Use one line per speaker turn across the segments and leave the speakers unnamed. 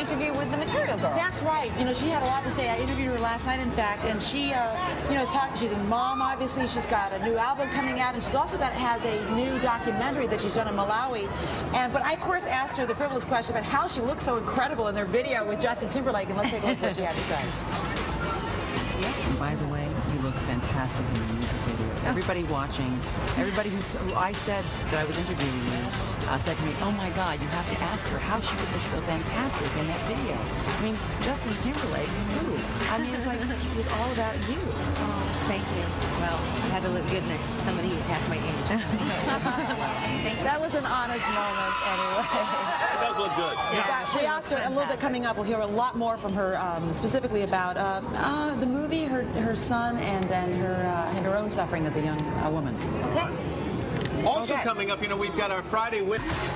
interview with the Material Girl.
That's right. You know, she had a lot to say. I interviewed her last night, in fact, and she, you know, she's a mom, obviously. She's got a new album coming out, and she's also has a new documentary that she's done in Malawi. But I, of course, asked her the frivolous question about how she looks so incredible in their video with Justin Timberlake, and let's take a look at what she had to say.
By the way, you look fantastic in the music video. Everybody watching, everybody who I said that I was interviewing you, said to me, oh my God, you have to ask her how she could look so fantastic in that video. I mean, Justin Timberlake, who? I mean, it's like, it was all about you.
Oh, thank you. Well, I had to look good next to somebody who's half my age.
That was an honest moment, anyway.
It does look good.
Yeah. We asked her a little bit coming up. We'll hear a lot more from her, specifically about the movie, her son, and her own suffering as a young woman.
Okay.
Also coming up, you know, we've got our Friday Witness.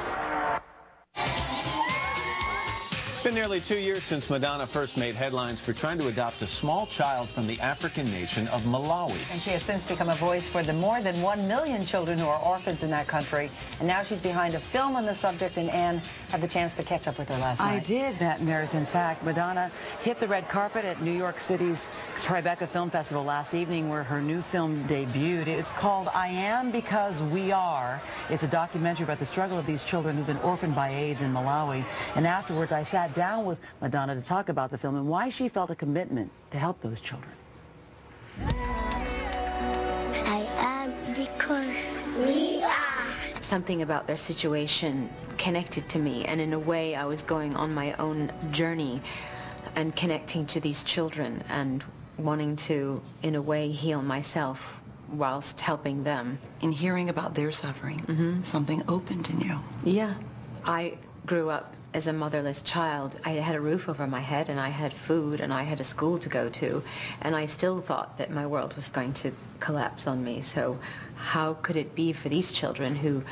It's been nearly 2 years since Madonna first made headlines for trying to adopt a small child from the African nation of Malawi.
And she has since become a voice for the more than 1 million children who are orphans in that country. And now she's behind a film on the subject, and Anne had the chance to catch up with her last night.
I did that, Meredith. In fact, Madonna hit the red carpet at New York City's Tribeca Film Festival last evening, where her new film debuted. It's called I Am Because We Are. It's a documentary about the struggle of these children who've been orphaned by AIDS in Malawi. And afterwards, I sat down with Madonna to talk about the film and why she felt a commitment to help those children.
I am because we are.
Something about their situation connected to me, and in a way I was going on my own journey and connecting to these children and wanting to, in a way, heal myself whilst helping them.
In hearing about their suffering, something opened in you.
Yeah. I grew up as a motherless child. I had a roof over my head, and I had food, and I had a school to go to, and I still thought that my world was going to collapse on me. So how could it be for these children who,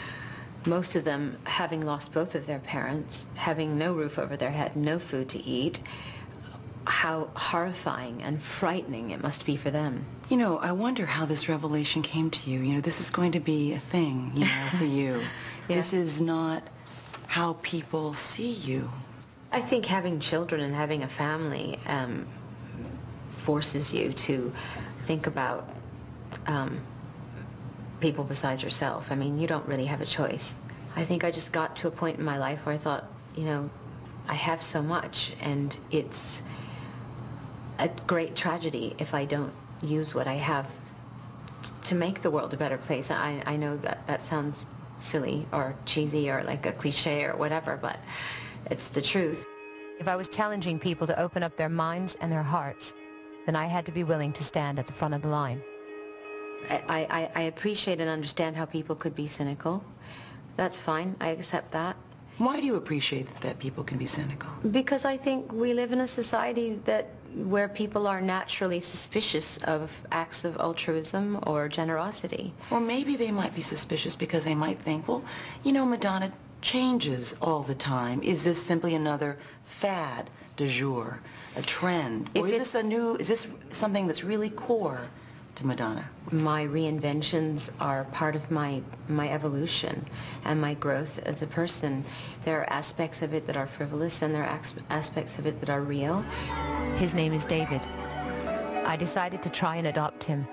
most of them having lost both of their parents, having no roof over their head, no food to eat, how horrifying and frightening it must be for them.
You know, I wonder how this revelation came to you. You know, this is going to be a thing, you know, for you.
Yeah.
This is not how people see you.
I think having children and having a family forces you to think about people besides yourself. I mean, you don't really have a choice. I think I just got to a point in my life where I thought, you know, I have so much, and it's a great tragedy if I don't use what I have to make the world a better place. I know that sounds silly or cheesy or like a cliche or whatever, but it's the truth. If I was challenging people to open up their minds and their hearts, then I had to be willing to stand at the front of the line. I appreciate and understand how people could be cynical. That's fine. I accept that.
Why do you appreciate that people can be cynical?
Because I think we live in a society where people are naturally suspicious of acts of altruism or generosity.
Or maybe they might be suspicious because they might think, well, you know, Madonna changes all the time. Is this simply another fad du jour, a trend? Or is this something that's really core to Madonna?
My reinventions are part of my evolution and my growth as a person. There are aspects of it that are frivolous, and there are aspects of it that are real. His name is David. I decided to try and adopt him.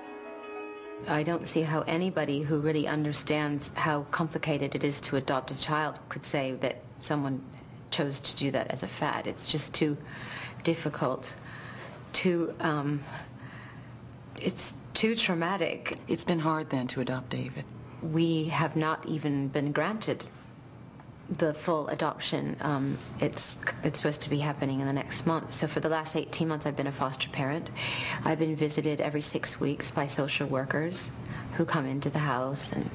I don't see how anybody who really understands how complicated it is to adopt a child could say that someone chose to do that as a fad. It's just too difficult, it's too traumatic.
It's been hard then to adopt David.
We have not even been granted the full adoption. It's supposed to be happening in the next month. So for the last 18 months I've been a foster parent. I've been visited every 6 weeks by social workers who come into the house and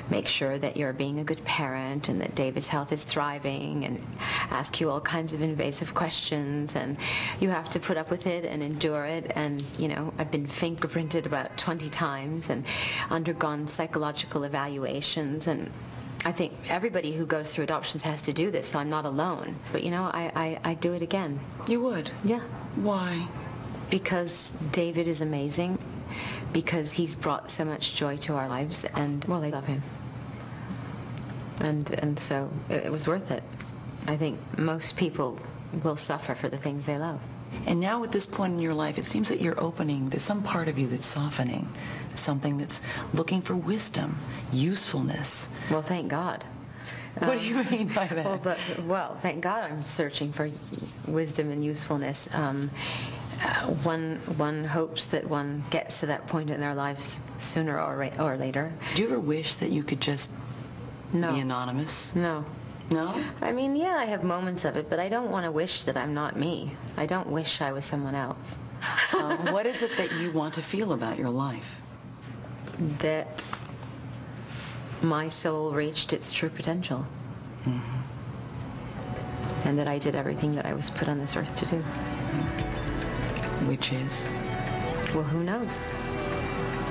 make sure that you're being a good parent and that David's health is thriving, and ask you all kinds of invasive questions, and you have to put up with it and endure it. And, you know, I've been fingerprinted about 20 times and undergone psychological evaluations, and I think everybody who goes through adoptions has to do this, so I'm not alone. But, you know, I'd do it again.
You would?
Yeah.
Why?
Because David is amazing, because he's brought so much joy to our lives, and, well, I love him. And so it was worth it. I think most people will suffer for the things they love.
And now at this point in your life, it seems that you're opening, there's some part of you that's softening, something that's looking for wisdom, usefulness.
Well, thank God.
What do you mean by that?
Well, thank God I'm searching for wisdom and usefulness. One hopes that one gets to that point in their lives sooner or later.
Do you ever wish that you could just
No.
be anonymous?
No.
No?
I mean, yeah, I have moments of it, but I don't want to wish that I'm not me. I don't wish I was someone else.
What is it that you want to feel about your life?
That my soul reached its true potential.
Mm-hmm.
And that I did everything that I was put on this earth to do.
Which is?
Well, who knows?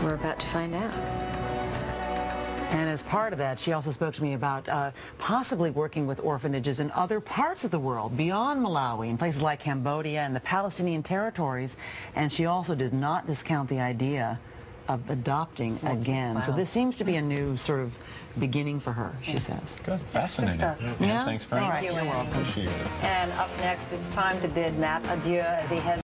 We're about to find out.
And as part of that, she also spoke to me about possibly working with orphanages in other parts of the world, beyond Malawi, in places like Cambodia and the Palestinian territories. And she also does not discount the idea of adopting again.
Wow.
So this seems to be a new sort of beginning for her, she says.
Good. Fascinating.
stuff.
Yeah, thanks very much.
Thank you.
Appreciate it.
And up next, it's time to bid Nat adieu as he heads